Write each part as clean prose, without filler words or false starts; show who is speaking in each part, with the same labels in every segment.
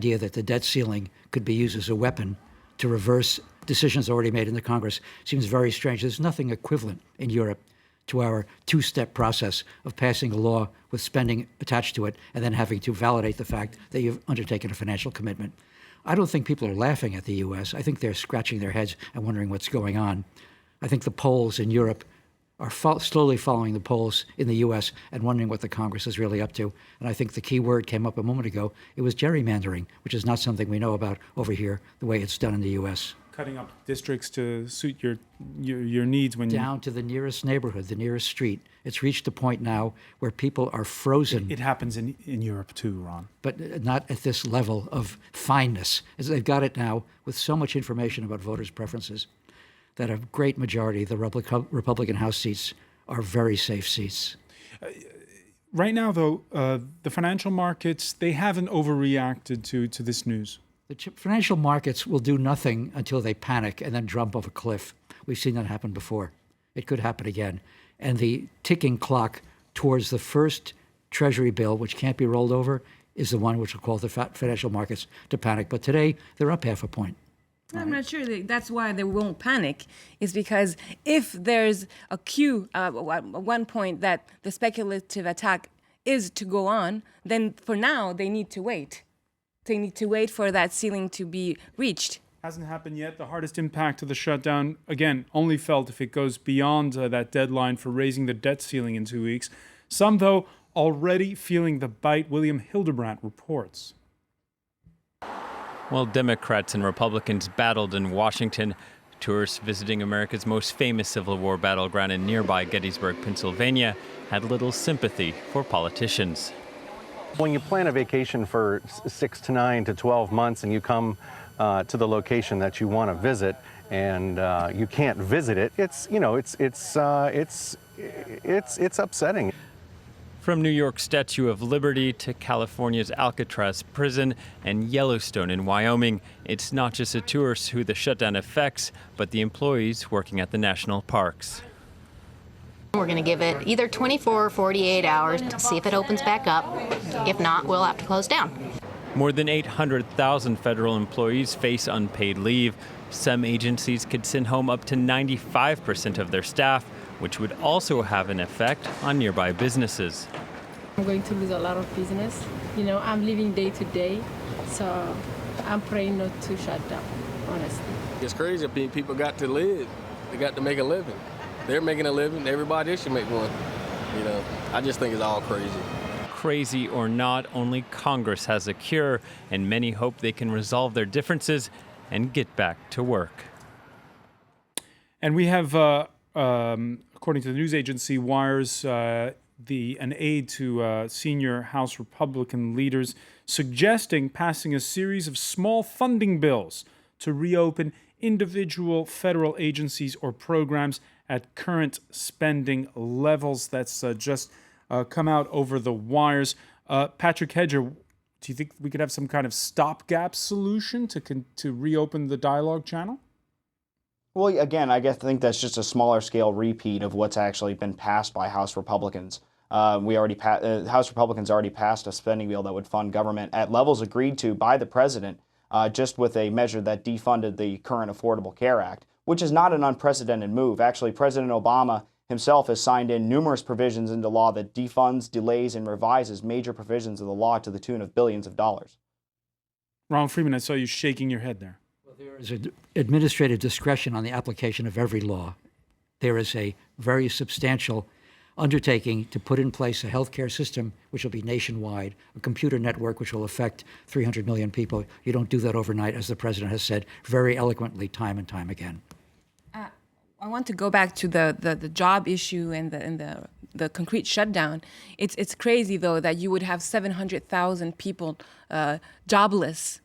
Speaker 1: idea that the debt ceiling could be used as a weapon to reverse decisions already made in the Congress seems very strange. There's nothing equivalent in Europe to our two-step process of passing a law with spending attached to it and then having to validate the fact that you've undertaken a financial commitment. I don't think people are laughing at the U.S. I think they're scratching their heads and wondering what's going on. I think the polls in Europe are slowly following the polls in the U.S. and wondering what the Congress is really up to. And I think the key word came up a moment ago. It was gerrymandering, which is not something we know about over here the way it's done in the U.S.
Speaker 2: Cutting up districts to suit your needs when
Speaker 1: down to the nearest neighborhood, the nearest street. It's reached a point now where people are frozen.
Speaker 2: It happens in Europe too, Ron.
Speaker 1: But not at this level of fineness. As they've got it now with so much information about voters' preferences that a great majority of the Republican House seats are very safe seats.
Speaker 2: Right now, though, the financial markets, they haven't overreacted to this news.
Speaker 1: The financial markets will do nothing until they panic and then jump off a cliff. We've seen that happen before. It could happen again. And the ticking clock towards the first Treasury bill, which can't be rolled over, is the one which will cause the financial markets to panic. But today, they're up half a point.
Speaker 3: I'm not sure that's why they won't panic, is because if there's a cue at one point that the speculative attack is to go on, then for now, they need to wait. They need to wait for that ceiling to be reached.
Speaker 2: Hasn't happened yet. The hardest impact of the shutdown, again, only felt if it goes beyond that deadline for raising the debt ceiling in 2 weeks. Some, though, already feeling the bite. William Hildebrandt reports.
Speaker 4: While Democrats and Republicans battled in Washington, tourists visiting America's most famous Civil War battleground in nearby Gettysburg, Pennsylvania, had little sympathy for politicians.
Speaker 5: When you plan a vacation for 6 to 9 to 12 months and you come to the location that you want to visit and you can't visit it, it's upsetting.
Speaker 4: From New York's Statue of Liberty to California's Alcatraz prison and Yellowstone in Wyoming, it's not just the tourists who the shutdown affects, but the employees working at the national parks.
Speaker 6: We're going to give it either 24 or 48 hours to see if it opens back up. If not, we'll have to close down.
Speaker 4: More than 800,000 federal employees face unpaid leave. Some agencies could send home up to 95% of their staff, which would also have an effect on nearby businesses.
Speaker 7: I'm going to lose a lot of business. I'm living day to day, so I'm praying not to shut down, honestly.
Speaker 8: It's crazy. People got to live. They got to make a living. They're making a living. Everybody else should make one. I just think it's all crazy.
Speaker 4: Crazy or not, only Congress has a cure, and many hope they can resolve their differences and get back to work.
Speaker 2: And we have, according to the news agency Wires, an aide to senior House Republican leaders suggesting passing a series of small funding bills to reopen individual federal agencies or programs at current spending levels. That's just come out over the wires. Patrick Hedger, do you think we could have some kind of stopgap solution to reopen the dialogue channel?
Speaker 9: Well, again, I think that's just a smaller scale repeat of what's actually been passed by House Republicans. House Republicans already passed a spending bill that would fund government at levels agreed to by the president, just with a measure that defunded the current Affordable Care Act, which is not an unprecedented move. Actually, President Obama himself has signed in numerous provisions into law that defunds, delays, and revises major provisions of the law to the tune of billions of dollars.
Speaker 2: Ron Freeman, I saw you shaking your head there.
Speaker 1: Well, there is administrative discretion on the application of every law. There is a very substantial undertaking to put in place a healthcare system which will be nationwide, a computer network which will affect 300 million people. You don't do that overnight, as the president has said very eloquently time and time again.
Speaker 3: I want to go back to the job issue and the concrete shutdown. It's crazy, though, that you would have 700,000 people jobless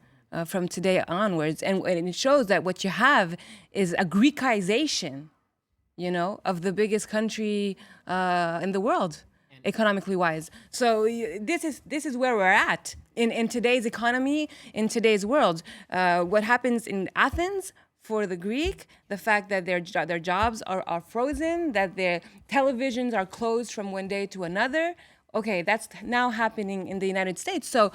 Speaker 3: from today onwards. And it shows that what you have is a Greekization, of the biggest country in the world, economically wise. So this is where we're at in today's economy, in today's world. What happens in Athens for the Greek, the fact that their jobs are frozen, that their televisions are closed from one day to another. Okay, that's now happening in the United States. So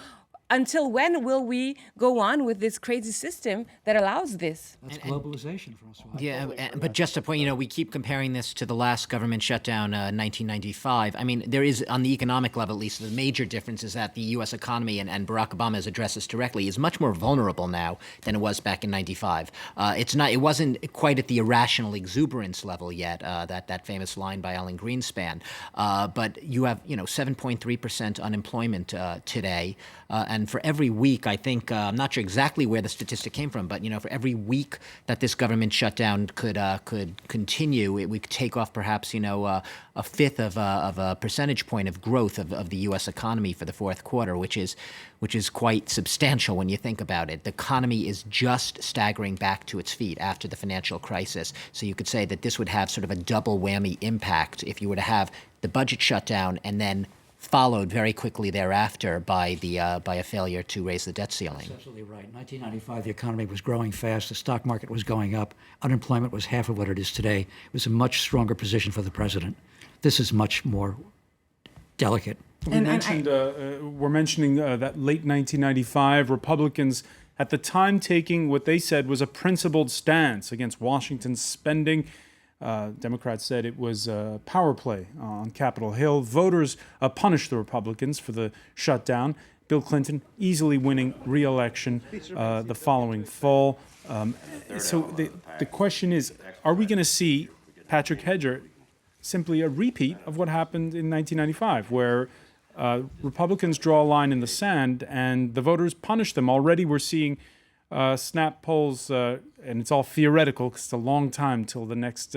Speaker 3: until when will we go on with this crazy system that allows this?
Speaker 1: That's globalization, Francois.
Speaker 10: Yeah, but just a point, we keep comparing this to the last government shutdown, 1995. I mean, there is, on the economic level at least, the major difference is that the U.S. economy, and Barack Obama has addressed this directly, is much more vulnerable now than it was back in 95. It wasn't quite at the irrational exuberance level yet, that famous line by Alan Greenspan. But you have, 7.3% unemployment today. And for every week, I think, I'm not sure exactly where the statistic came from, but, for every week that this government shutdown could continue, we could take off perhaps, a fifth of a percentage point of growth of the U.S. economy for the fourth quarter, which is quite substantial when you think about it. The economy is just staggering back to its feet after the financial crisis. So you could say that this would have sort of a double whammy impact if you were to have the budget shutdown and then followed very quickly thereafter by a failure to raise the debt ceiling.
Speaker 1: That's absolutely right. In 1995, the economy was growing fast. The stock market was going up. Unemployment was half of what it is today. It was a much stronger position for the president. This is much more delicate.
Speaker 2: We're mentioning that late 1995, Republicans at the time taking what they said was a principled stance against Washington's spending. Democrats said it was a power play on Capitol Hill. Voters punished the Republicans for the shutdown. Bill Clinton easily winning re-election the following fall. So the question is, are we going to see Patrick Hedger simply a repeat of what happened in 1995, where Republicans draw a line in the sand and the voters punish them? Already we're seeing snap polls, and it's all theoretical because it's a long time till the next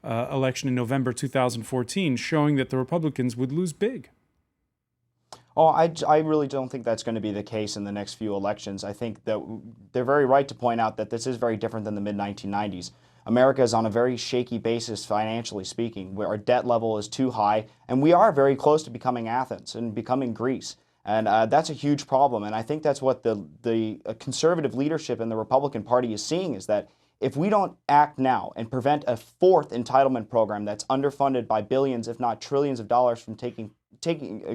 Speaker 2: election in November 2014, showing that the Republicans would lose big.
Speaker 9: Oh, I really don't think that's going to be the case in the next few elections. I think that they're very right to point out that this is very different than the mid-1990s. America is on a very shaky basis, financially speaking, where our debt level is too high, and we are very close to becoming Athens and becoming Greece. And that's a huge problem. And I think that's what the conservative leadership in the Republican Party is seeing, is that if we don't act now and prevent a fourth entitlement program that's underfunded by billions, if not trillions of dollars from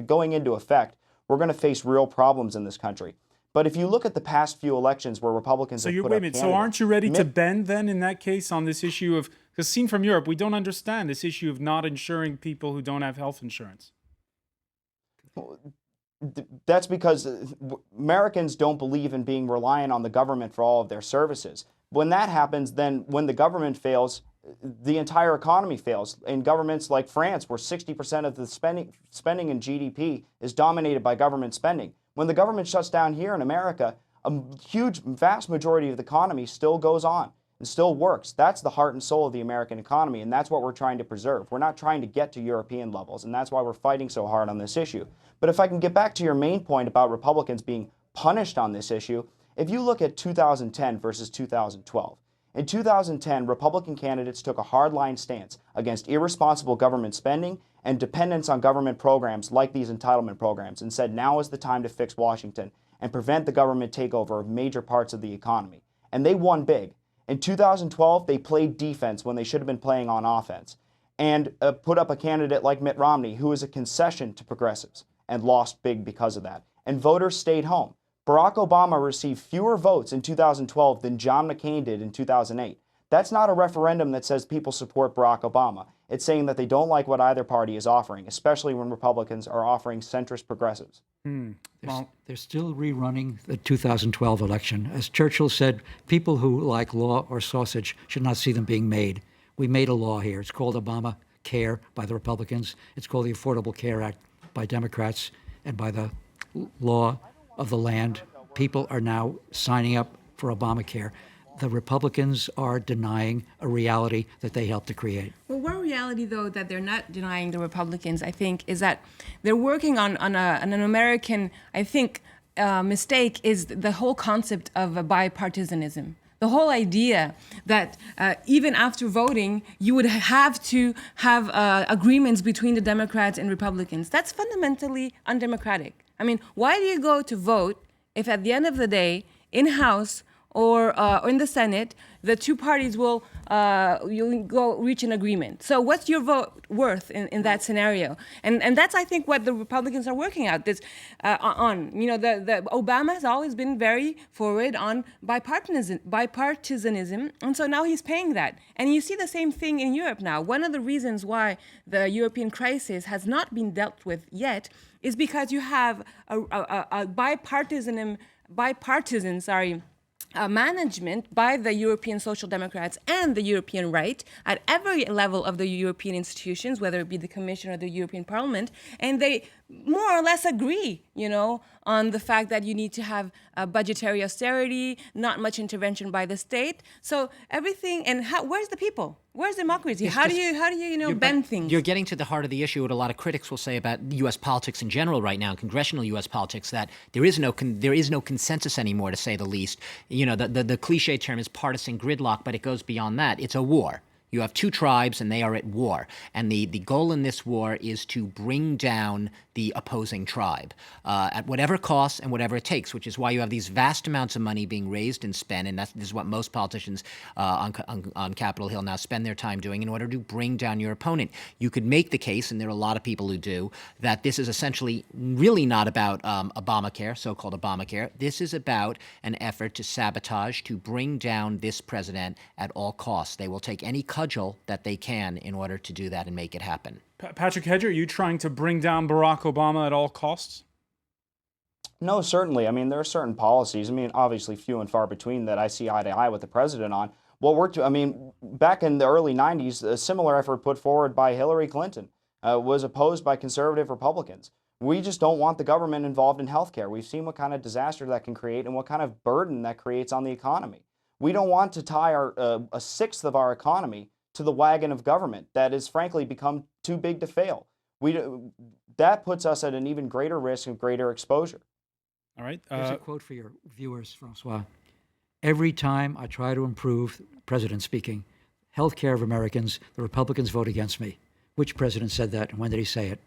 Speaker 9: going into effect, we're going to face real problems in this country. But if you look at the past few elections where Republicans have put up candidates...
Speaker 2: So aren't you ready to bend then in that case on this issue of... Because seen from Europe, we don't understand this issue of not insuring people who don't have health insurance.
Speaker 9: That's because Americans don't believe in being reliant on the government for all of their services. When that happens, then when the government fails, the entire economy fails. In governments like France, where 60% of the spending in GDP is dominated by government spending. When the government shuts down here in America, a vast majority of the economy still goes on and still works. That's the heart and soul of the American economy, and that's what we're trying to preserve. We're not trying to get to European levels, and that's why we're fighting so hard on this issue. But if I can get back to your main point about Republicans being punished on this issue, if you look at 2010 versus 2012, in 2010, Republican candidates took a hardline stance against irresponsible government spending and dependence on government programs like these entitlement programs, and said now is the time to fix Washington and prevent the government takeover of major parts of the economy. And they won big. In 2012, they played defense when they should have been playing on offense, and put up a candidate like Mitt Romney, who is a concession to progressives, and lost big because of that. And voters stayed home. Barack Obama received fewer votes in 2012 than John McCain did in 2008. That's not a referendum that says people support Barack Obama. It's saying that they don't like what either party is offering, especially when Republicans are offering centrist progressives.
Speaker 1: They're still rerunning the 2012 election. As Churchill said, people who like law or sausage should not see them being made. We made a law here. It's called Obamacare by the Republicans. It's called the Affordable Care Act by Democrats. And by the law of the land, people are now signing up for Obamacare. The Republicans are denying a reality that they helped to create.
Speaker 3: Well, one reality, though, that they're not denying, the Republicans, I think, is that they're working on an American, I think, mistake is the whole concept of bipartisanism. The whole idea that even after voting, you would have to have agreements between the Democrats and Republicans. That's fundamentally undemocratic. I mean, why do you go to vote if at the end of the day, in-house, or in the Senate, the two parties will you'll go reach an agreement. So what's your vote worth in that scenario? And that's, I think, what the Republicans are working out this on. You know, the Obama has always been very forward on bipartisanism, and so now he's paying that. And you see the same thing in Europe now. One of the reasons why the European crisis has not been dealt with yet is because you have a bipartisan management by the European Social Democrats and the European right at every level of the European institutions, whether it be the Commission or the European Parliament, and they more or less agree, you know, on the fact that you need to have budgetary austerity, not much intervention by the state. So everything, and where's the people? Where's democracy? How do you bend things?
Speaker 10: You're getting to the heart of the issue. What a lot of critics will say about U.S. politics in general right now, congressional U.S. politics, that there is no consensus anymore, to say the least. You know, the cliche term is partisan gridlock, but it goes beyond that. It's a war. You have two tribes, and they are at war. And the goal in this war is to bring down the opposing tribe at whatever cost and whatever it takes, which is why you have these vast amounts of money being raised and spent, and this is what most politicians on Capitol Hill now spend their time doing in order to bring down your opponent. You could make the case, and there are a lot of people who do, that this is essentially really not about Obamacare, so-called Obamacare. This is about an effort to sabotage, to bring down this president at all costs. They will take any cudgel that they can in order to do that and make it happen.
Speaker 2: Patrick Hedger, are you trying to bring down Barack Obama at all costs?
Speaker 9: No, certainly. I mean, there are certain policies, I mean, obviously few and far between, that I see eye to eye with the president on. Back in the early 90s, a similar effort put forward by Hillary Clinton was opposed by conservative Republicans. We just don't want the government involved in healthcare. We've seen what kind of disaster that can create and what kind of burden that creates on the economy. We don't want to tie a sixth of our economy to the wagon of government that has frankly become too big to fail. That puts us at an even greater risk of greater exposure.
Speaker 2: All right.
Speaker 1: Here's a quote for your viewers, Francois. Every time I try to improve, President speaking, health care of Americans, the Republicans vote against me. Which president said that, and when did he say it?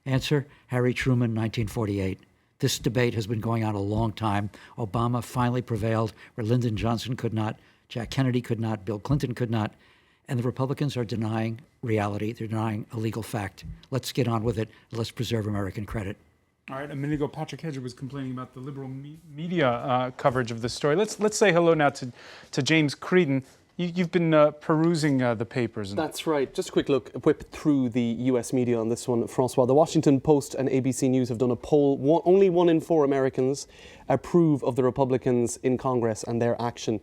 Speaker 1: Answer, Harry Truman, 1948. This debate has been going on a long time. Obama finally prevailed where Lyndon Johnson could not, Jack Kennedy could not, Bill Clinton could not. And the Republicans are denying reality. They're denying a legal fact. Let's get on with it. Let's preserve American credit.
Speaker 2: All right. A minute ago, Patrick Hedger was complaining about the liberal media coverage of this story. Let's say hello now to James Creedon. You've been perusing the papers.
Speaker 11: That's right. Just a quick whip through the US media on this one, Francois. The Washington Post and ABC News have done a poll. Only 1 in 4 Americans approve of the Republicans in Congress and their action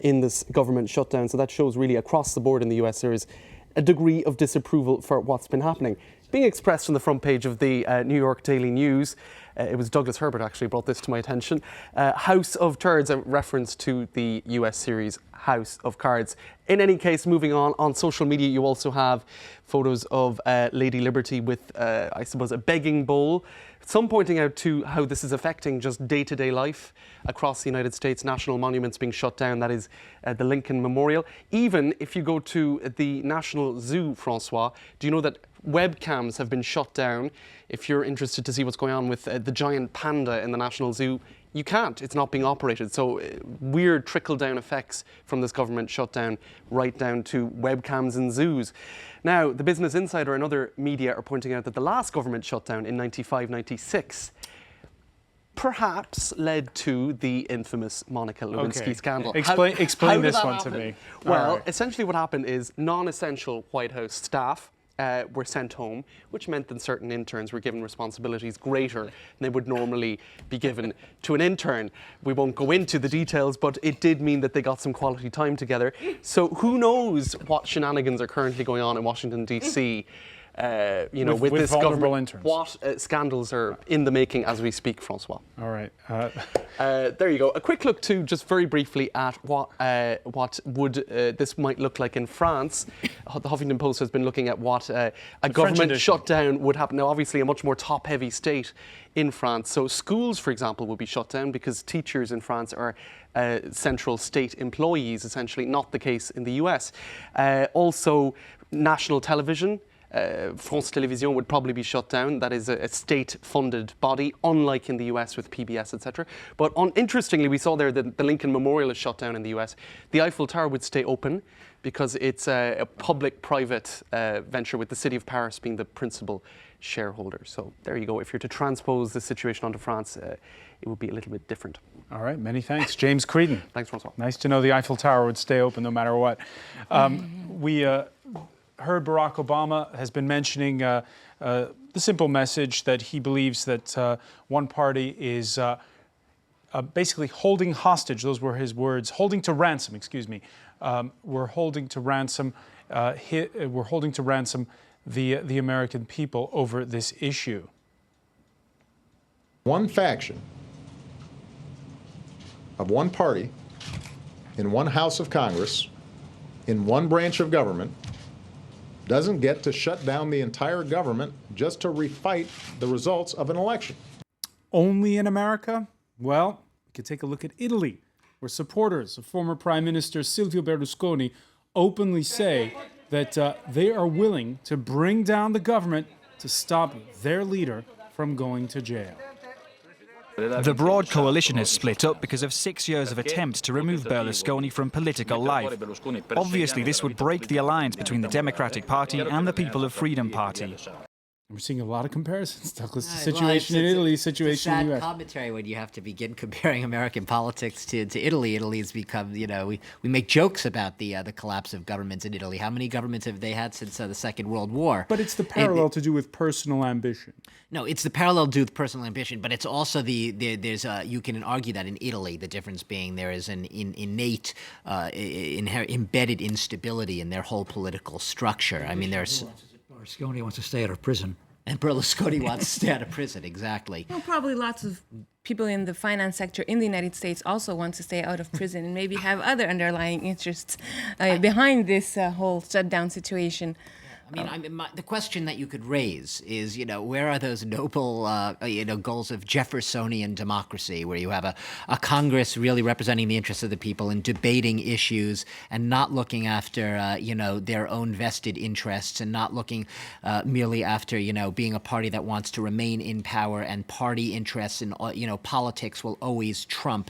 Speaker 11: in this government shutdown. So that shows really across the board in the US there is a degree of disapproval for what's been happening. Being expressed on the front page of the New York Daily News, it was Douglas Herbert actually brought this to my attention. House of Turds, a reference to the US series House of Cards. In any case, moving on social media, you also have photos of Lady Liberty with, I suppose, a begging bowl. Some pointing out to how this is affecting just day-to-day life across the United States, national monuments being shut down, that is the Lincoln Memorial. Even if you go to the National Zoo, Francois, do you know that webcams have been shut down? If you're interested to see what's going on with the giant panda in the National Zoo, you can't. It's not being operated. So weird trickle-down effects from this government shutdown right down to webcams in zoos. Now, the Business Insider and other media are pointing out that the last government shutdown in 95-96 perhaps led to the infamous Monica Lewinsky scandal.
Speaker 2: Explain
Speaker 11: how
Speaker 2: this
Speaker 11: did that
Speaker 2: one
Speaker 11: happen?
Speaker 2: to me.
Speaker 11: Well, essentially what happened is non-essential White House staff were sent home, which meant that certain interns were given responsibilities greater than they would normally be given to an intern. We won't go into the details, but it did mean that they got some quality time together. So who knows what shenanigans are currently going on in Washington, D.C., with this
Speaker 2: vulnerable
Speaker 11: government.
Speaker 2: interns.
Speaker 11: What scandals are in the making as we speak, Francois?
Speaker 2: All right.
Speaker 11: There you go. A quick look too, just very briefly, at what would this might look like in France. The Huffington Post has been looking at what a government shutdown would happen. Now, obviously, a much more top-heavy state in France. So schools, for example, will be shut down because teachers in France are central state employees, essentially, not the case in the US. Also, national television France Télévisions would probably be shut down. That is a state-funded body, unlike in the US with PBS, etc. But interestingly, we saw there that the Lincoln Memorial is shut down in the US. The Eiffel Tower would stay open because it's a public-private venture with the city of Paris being the principal shareholder. So there you go. If you're to transpose the situation onto France, it would be a little bit different.
Speaker 2: All right, many thanks. James Creedon.
Speaker 11: Thanks, François.
Speaker 2: Nice to know the Eiffel Tower would stay open no matter what. We heard Barack Obama has been mentioning the simple message that he believes that one party is basically holding hostage, those were his words, holding to ransom, excuse me. We're holding to ransom the American people over this issue.
Speaker 12: One faction of one party in one house of Congress in one branch of government doesn't get to shut down the entire government just to refight the results of an election.
Speaker 2: Only in America? Well, we could take a look at Italy, where supporters of former Prime Minister Silvio Berlusconi openly say that they are willing to bring down the government to stop their leader from going to jail.
Speaker 13: The broad coalition has split up because of 6 years of attempts to remove Berlusconi from political life. Obviously, this would break the alliance between the Democratic Party and the People of Freedom Party.
Speaker 2: We're seeing a lot of comparisons, Douglas. The
Speaker 10: Well,
Speaker 2: situation in Italy, situation in the
Speaker 10: sad
Speaker 2: U.S.
Speaker 10: commentary when you have to begin comparing American politics to Italy. Italy has become, we make jokes about the collapse of governments in Italy. How many governments have they had since the Second World War?
Speaker 2: But it's the parallel to do with personal ambition.
Speaker 10: No, it's the parallel to do with personal ambition, but it's also you can argue that in Italy, the difference being there is an innate, embedded instability in their whole political structure. I mean, there's...
Speaker 1: Berlusconi wants to stay out of prison.
Speaker 10: And Berlusconi wants to stay out of prison, exactly.
Speaker 3: Well, probably lots of people in the finance sector in the United States also want to stay out of prison and maybe have other underlying interests behind this whole shutdown situation.
Speaker 10: I mean, the question that you could raise is, where are those noble, goals of Jeffersonian democracy, where you have a Congress really representing the interests of the people and debating issues and not looking after, their own vested interests and not looking merely after, being a party that wants to remain in power, and party interests and, politics will always trump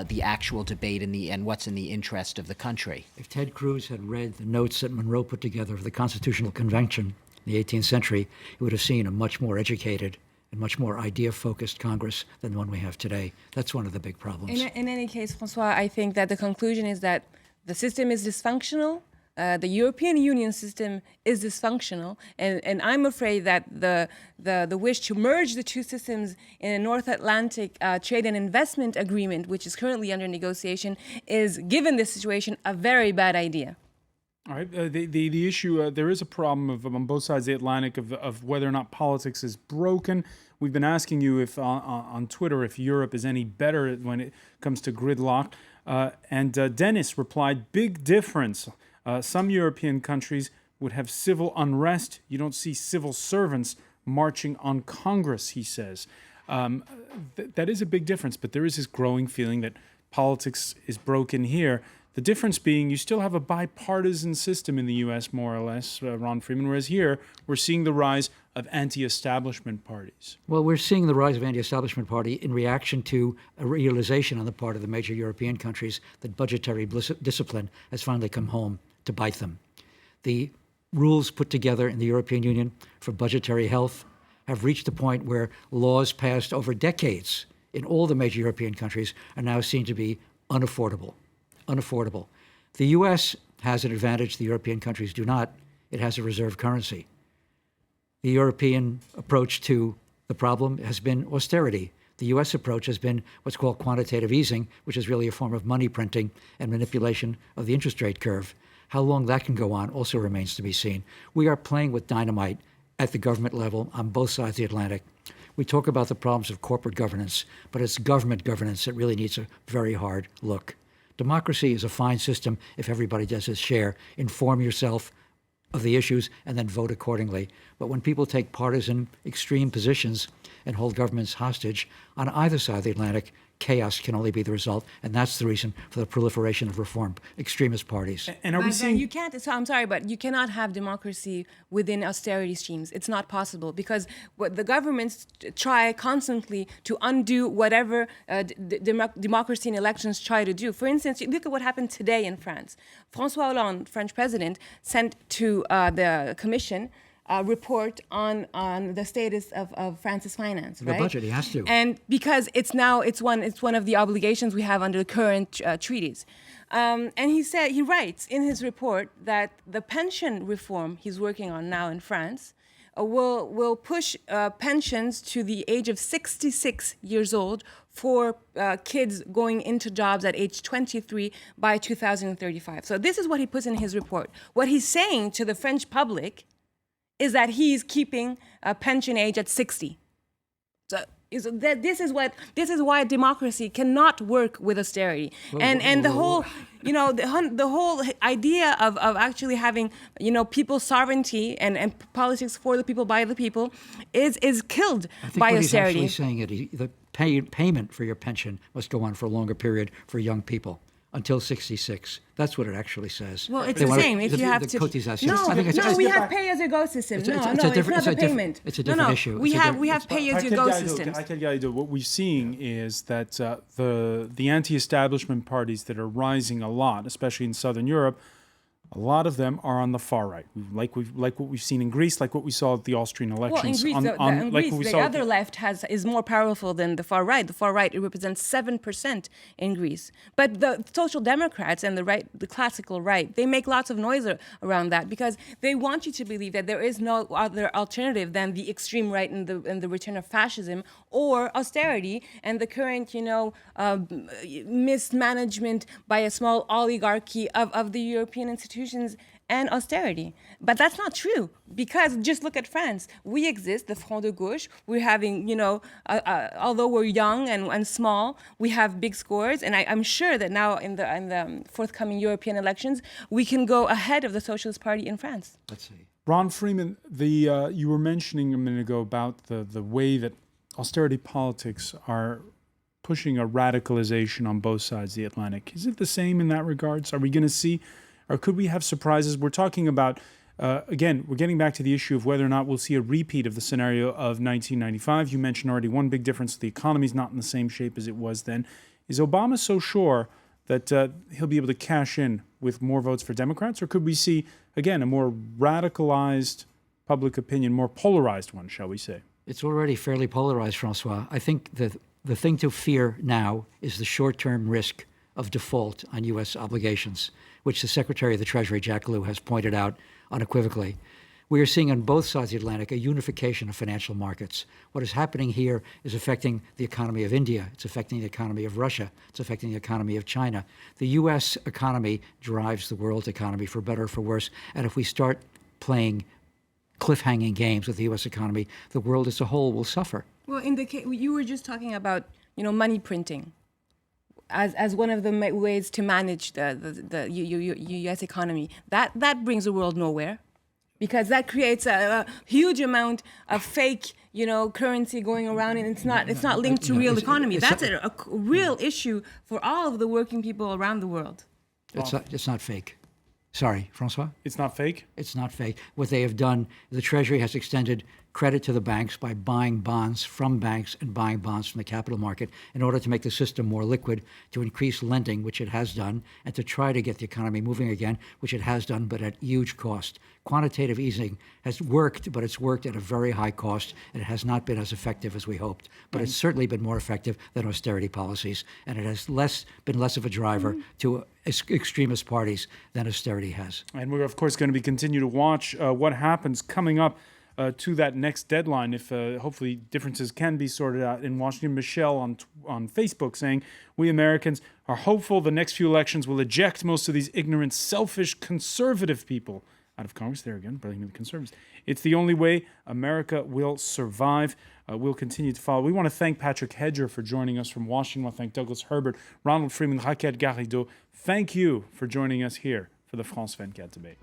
Speaker 10: the actual debate and what's in the interest of the country.
Speaker 1: If Ted Cruz had read the notes that Monroe put together for the Constitutional Convention in the 18th century, he would have seen a much more educated and much more idea-focused Congress than the one we have today. That's one of the big problems.
Speaker 3: In any case, François, I think that the conclusion is that the system is dysfunctional. The European Union system is dysfunctional, and I'm afraid that the wish to merge the two systems in a North Atlantic trade and investment agreement, which is currently under negotiation, is, given this situation, a very bad idea.
Speaker 2: All right. The issue, there is a problem on both sides of the Atlantic of whether or not politics is broken. We've been asking you if on Twitter if Europe is any better when it comes to gridlock. And Dennis replied, big difference. Some European countries would have civil unrest. You don't see civil servants marching on Congress, he says. That is a big difference, but there is this growing feeling that politics is broken here. The difference being you still have a bipartisan system in the U.S., more or less, Ron Freeman, whereas here we're seeing the rise of anti-establishment parties.
Speaker 1: Well, we're seeing the rise of anti-establishment party in reaction to a realization on the part of the major European countries that budgetary discipline has finally come home to bite them. The rules put together in the European Union for budgetary health have reached a point where laws passed over decades in all the major European countries are now seen to be unaffordable. The U.S. has an advantage the European countries do not. It has a reserve currency. The European approach to the problem has been austerity. The U.S. approach has been what's called quantitative easing, which is really a form of money printing and manipulation of the interest rate curve. How long that can go on also remains to be seen. We are playing with dynamite at the government level on both sides of the Atlantic. We talk about the problems of corporate governance, but it's government governance that really needs a very hard look. Democracy is a fine system if everybody does his share. Inform yourself of the issues and then vote accordingly. But when people take partisan extreme positions and hold governments hostage on either side of the Atlantic, chaos can only be the result, and that's the reason for the proliferation of reform extremist parties.
Speaker 2: And are we seeing?
Speaker 3: You can't. So I'm sorry, but you cannot have democracy within austerity schemes. It's not possible because what the governments try constantly to undo whatever democracy in elections try to do. For instance, look at what happened today in France. François Hollande, French president, sent to the Commission report on the status of France's finance, right?
Speaker 1: The budget, he has to.
Speaker 3: And because it's one of the obligations we have under the current treaties. And he writes in his report that the pension reform he's working on now in France will push pensions to the age of 66 years old for kids going into jobs at age 23 by 2035. So this is what he puts in his report. What he's saying to the French public is that he's keeping a pension age at 60. So this is why democracy cannot work with austerity. And the whole, the whole idea of actually having, people's sovereignty and politics for the people, by the people, is killed by
Speaker 1: what
Speaker 3: austerity.
Speaker 1: He's actually saying the payment for your pension must go on for a longer period for young people. Until 66. That's what it actually says.
Speaker 3: Well, it's the same. If you have to... No, we have pay-as-you-go system. It's not a payment.
Speaker 1: It's a different issue.
Speaker 3: We have pay-as-you-go systems.
Speaker 2: What we're seeing is that the anti-establishment parties that are rising a lot, especially in Southern Europe, a lot of them are on the far right, like what we've seen in Greece, like what we saw at the Austrian elections.
Speaker 3: Well, in Greece, the other left is more powerful than the far right. The far right, it represents 7% in Greece. But the Social Democrats and the right, the classical right, they make lots of noise around that because they want you to believe that there is no other alternative than the extreme right and the return of fascism or austerity and the current, mismanagement by a small oligarchy of the European institutions and austerity. But that's not true because just look at France. We exist, the Front de Gauche. We're having, although we're young and small, we have big scores. And I'm sure that now in the forthcoming European elections, we can go ahead of the Socialist Party in France.
Speaker 1: Let's see.
Speaker 2: Ron Freeman, you were mentioning a minute ago about the way that austerity politics are pushing a radicalization on both sides of the Atlantic. Is it the same in that regards? Are we going to see, or could we have surprises? We're talking about, again, we're getting back to the issue of whether or not we'll see a repeat of the scenario of 1995. You mentioned already one big difference. The economy is not in the same shape as it was then. Is Obama so sure that he'll be able to cash in with more votes for Democrats? Or could we see, again, a more radicalized public opinion, more polarized one, shall we say?
Speaker 1: It's already fairly polarized, Francois. I think the thing to fear now is the short-term risk of default on U.S. obligations, which the Secretary of the Treasury, Jack Lew, has pointed out unequivocally. We are seeing on both sides of the Atlantic a unification of financial markets. What is happening here is affecting the economy of India. It's affecting the economy of Russia. It's affecting the economy of China. The U.S. economy drives the world economy, for better or for worse. And if we start playing cliff-hanging games with the U.S. economy, the world as a whole will suffer.
Speaker 3: Well, in the case, you were just talking about, money printing as one of the ways to manage the U.S. economy. That brings the world nowhere, because that creates a huge amount of fake, currency going around, and it's not linked to real economy. That's a real issue for all of the working people around the world.
Speaker 1: It's not fake. Sorry, Francois?
Speaker 2: It's not fake?
Speaker 1: It's not fake. What they have done, the Treasury has extended credit to the banks by buying bonds from banks and buying bonds from the capital market in order to make the system more liquid, to increase lending, which it has done, and to try to get the economy moving again, which it has done, but at huge cost. Quantitative easing has worked, but it's worked at a very high cost, and it has not been as effective as we hoped. But it's certainly been more effective than austerity policies, and it has been less of a driver to extremist parties than austerity has.
Speaker 2: And we're, of course, going to be continue to watch what happens coming up to that next deadline, if hopefully differences can be sorted out in Washington. Michelle on Facebook saying, we Americans are hopeful the next few elections will eject most of these ignorant, selfish, conservative people out of Congress. There again, bringing the conservatives. It's the only way America will survive. We'll continue to follow. We want to thank Patrick Hedger for joining us from Washington. We want to thank Douglas Herbert, Ronald Freeman, Raquel Garrido. Thank you for joining us here for the France 24 debate.